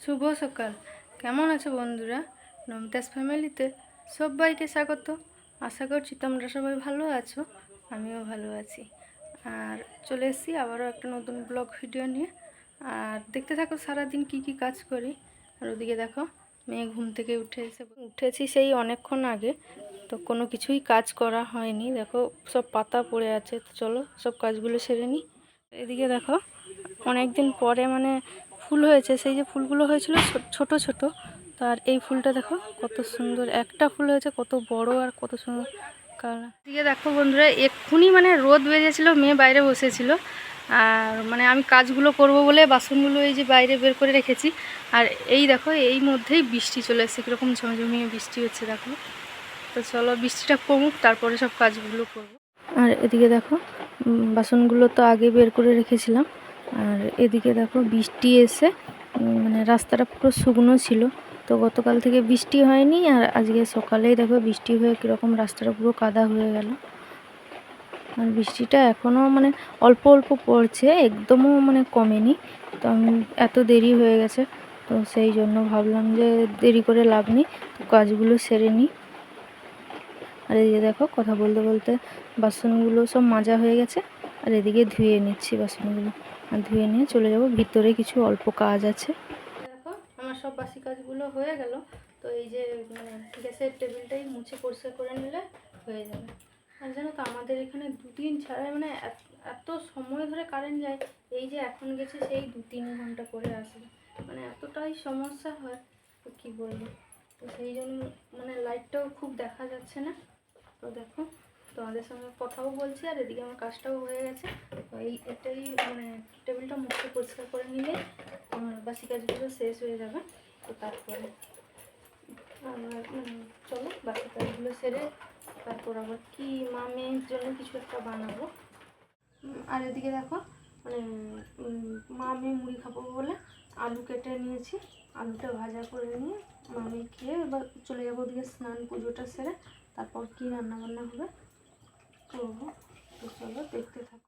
শুভ সকাল। কেমন আছো বন্ধুরা? নমিতাস ফ্যামিলিতে সবাইকে স্বাগত। আশা করছি তোমরা সবাই ভালো আছো, আমিও ভালো আছি। আর চলে এসেছি আবারও একটা নতুন ব্লগ ভিডিও নিয়ে। আর দেখতে থাকো সারাদিন কি কাজ করি। আর ওদিকে দেখো মেয়ে ঘুম থেকে উঠেছি সেই অনেকক্ষণ আগে, তো কোনো কিছুই কাজ করা হয়নি। দেখো সব পাতা পড়ে আছে, তো চলো সব কাজগুলো সেরে নিই। এদিকে দেখো অনেক দিন পরে ফুল হয়েছে, সেই যে ফুলগুলো হয়েছিল ছোট ছোট, তার এই ফুলটা দেখো কত সুন্দর একটা ফুল হয়েছে, কত বড় আর কত সুন্দর কালার। এদিকে দেখো বন্ধুরা এক্ষুনি রোদ বেরিয়েছিল, মেয়ে বাইরে বসেছিল। আর আমি কাজগুলো করব বলে বাসনগুলো এই যে বাইরে বের করে রেখেছি। আর এই দেখো এই মধ্যেই বৃষ্টি চলে এসেছে, কীরকম ঝমঝমিয়ে বৃষ্টি হচ্ছে দেখো। তো চলো বৃষ্টিটা কমুক, তারপরে সব কাজগুলো করব। আর এদিকে দেখো বাসনগুলো তো আগে বের করে রেখেছিলাম। আর এদিকে দেখো বৃষ্টি এসে রাস্তাটা পুরো শুকনো ছিল, তো গতকাল থেকে বৃষ্টি হয়নি। আর আজকে সকালেই দেখো বৃষ্টি হয়ে কীরকম রাস্তাটা পুরো কাদা হয়ে গেল। আর বৃষ্টিটা এখনও অল্প অল্প পড়ছে, একদমও কমেনি। তো আমি এত দেরি হয়ে গেছে, তো সেই জন্য ভাবলাম যে দেরি করে লাভ নেই, তো কাজগুলো সেরে নিই। আর এই যে দেখো কথা বলতে বলতে বাসনগুলো সব মাজা হয়ে গেছে। আর এদিকে ধুয়ে নিচ্ছি বাসনগুলো, আর ধুয়ে নিয়ে চলে যাব ভিতরে, কিছু অল্প কাজ আছে। দেখো আমার সব বাসি কাজগুলো হয়ে গেল। তো এই যে গ্যাসের টেবিলটাই মুছে পরিষ্কার করে নিলে হয়ে যাবে। আর জানো তো আমাদের এখানে দুদিন ছাড়াই এত সময় ধরে কারেন্ট যায়। এই যে এখন গেছে সেই 2-3 ঘন্টা করে আসবে, এতটাই সমস্যা হয়, তো কী বলবো। তো সেই জন্য লাইটটাও খুব দেখা যাচ্ছে না। তো দেখো তোমাদের সঙ্গে কথাও বলছি, আর এদিকে আমার কাজটাও হয়ে গেছে। তো এটাই টেবিলটা মুছে পরিষ্কার করে নিলে আমার বাসি কাজগুলো শেষ হয়ে যাবে। তো তারপরে আমার চলো বাসি কাজগুলো সেরে তারপর আবার কি মেয়ের জন্য কিছু একটা বানাবো। আর এদিকে দেখো মেয়ে মুড়ি খাবো বলে আলু কেটে নিয়েছি। আলুটা ভাজা করে নিয়ে মেয়ে খেয়ে এবার চলে যাবো ওদিকে স্নান পুজোটা সেরে, তারপর কি রান্না বান্না হবে করবো। তো চলো দেখতে থাকো।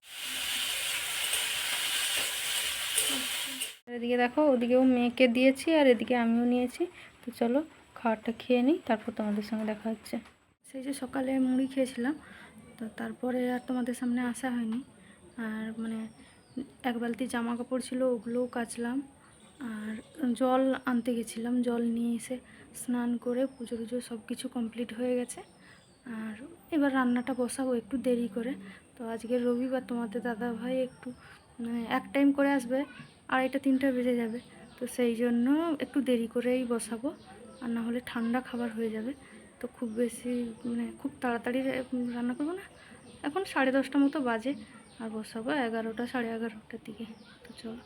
এদিকে দেখো ওদিকেও মেয়েকে দিয়েছি আর এদিকে আমিও নিয়েছি। তো চলো খাবারটা খেয়ে নিই, তারপর তোমাদের সঙ্গে দেখা হচ্ছে। সেই যে সকালে মুড়ি খেয়েছিলাম, তো তারপরে আর তোমাদের সামনে আসা হয়নি। আর এক বালতি জামা কাপড় ছিল, ওগুলোও কাচলাম। আর জল আনতে গেছিলাম, জল নিয়ে এসে স্নান করে পুজো টুজো সব কিছু কমপ্লিট হয়ে গেছে। আর এবার রান্নাটা বসাবো একটু দেরি করে। তো আজকে রবিবার, তোমাদের দাদা ভাই একটু এক টাইম করে আসবে, 2:30-3টা বেজে যাবে। তো সেই জন্য একটু দেরি করেই বসাবো, আর না হলে ঠান্ডা খাবার হয়ে যাবে। তো খুব বেশি খুব তাড়াতাড়ি রান্না করবো না। এখন 10:30 মতো বাজে, আর বসাবো 11টা 11:30টার দিকে। তো চলো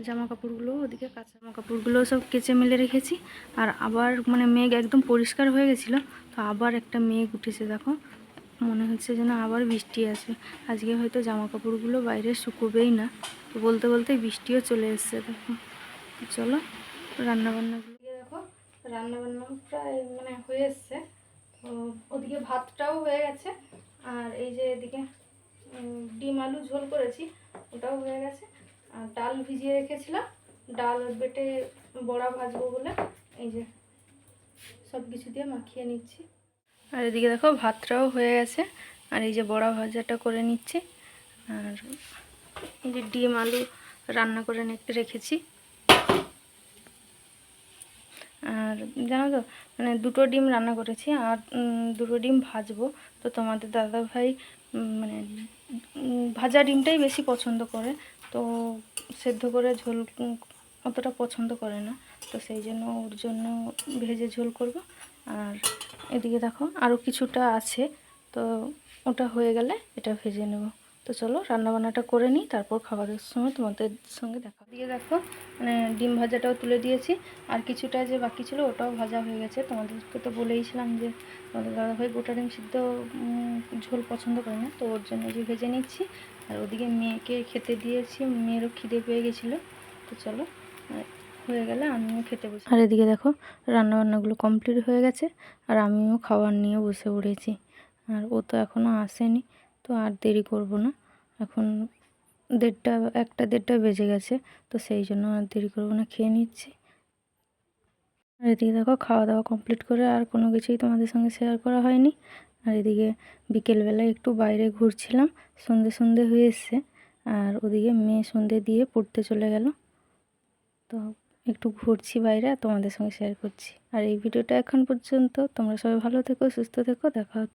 জামা কাপড়গুলো ওদিকে জামা কাপড়গুলো সব কেচে মেলে রেখেছি। আর আবার মেঘ একদম পরিষ্কার হয়ে গেছিলো, তো আবার একটা মেঘ উঠেছে দেখো, মনে হচ্ছে যেন আবার বৃষ্টি আসবে। আজকে হয়তো জামা কাপড়গুলো বাইরে শুকোবেই না। তো বলতে বলতে বৃষ্টিও চলে এসছে দেখো। চলো রান্নাবান্নাগুলো দেখো, রান্নাবান্না প্রায় হয়ে এসছে। তো ওদিকে ভাতটাও হয়ে গেছে, আর এই যে এদিকে ডিম আলু ঝোল করেছি, ওটাও হয়ে গেছে। আর ডাল ভিজিয়ে রেখেছিলাম, ডাল বেটে বড়া ভাজবো বলে এই যে সব কিছু দিয়ে মাখিয়ে নিচ্ছি। আর এদিকে দেখো ভাতটাও হয়ে গেছে, আর এই যে বড়া ভাজাটা করে নিচ্ছি। আর এই যে ডিম আলু রান্না করে রেখেছি। আর জানো তো দুটো ডিম রান্না করেছি, আর দুটো ডিম ভাজবো। তো তোমাদের দাদা ভাই ভাজা ডিমটাই বেশি পছন্দ করে, তো সেদ্ধ করে ঝোল অতটা পছন্দ করে না। তো সেই জন্য ওর জন্য ভেজে ঝোল করব। আর এদিকে দেখো আরও কিছুটা আছে, তো ওটা হয়ে গেলে এটা ভেজে নেব। তো চলো রান্নাবান্নাটা করে নিই, তারপর খাবারের সময় তোমাদের সঙ্গে দেখা। দিয়ে দেখো ডিম ভাজাটাও তুলে দিয়েছি, আর কিছুটা যে বাকি ছিল ওটাও ভাজা হয়ে গেছে। তোমাদেরকে তো বলেইছিলাম যে তোমাদের দাদাভাই গোটা ডিম সিদ্ধ ঝোল পছন্দ করে না, তো ওর জন্য যে ভেজে নিচ্ছি। আর ওদিকে মেয়েকে খেতে দিয়েছি, মেয়েরও খিদে পেয়ে গেছিলো। তো চলো হয়ে গেলে আমিও খেতে বসি। আর এদিকে দেখো রান্নাবান্নাগুলো কমপ্লিট হয়ে গেছে, আর আমিও খাবার নিয়ে বসে পড়েছি। আর ও তো এখনও আসেনি, তো আর দেরি করব না। এখন 1:30 বেজে গেছে, তো সেই জন্য আর দেরি করব না, খেয়ে নিচ্ছি। আর এদিকে দেখো খাওয়া দাওয়া কমপ্লিট করে আর কোনো কিছুই তোমাদের সঙ্গে শেয়ার করা হয়নি। আর এদিকে বিকেলবেলায় একটু বাইরে ঘুরছিলাম, সন্ধে সন্ধে হয়ে এসছে। আর ওদিকে মেয়ে সন্ধে দিয়ে পড়তে চলে গেল, তো একটু ঘুরছি বাইরে আর তোমাদের সঙ্গে শেয়ার করছি। আর এই ভিডিওটা এখন পর্যন্ত, তোমরা সবাই ভালো থেকো, সুস্থ থেকো, দেখা হচ্ছে।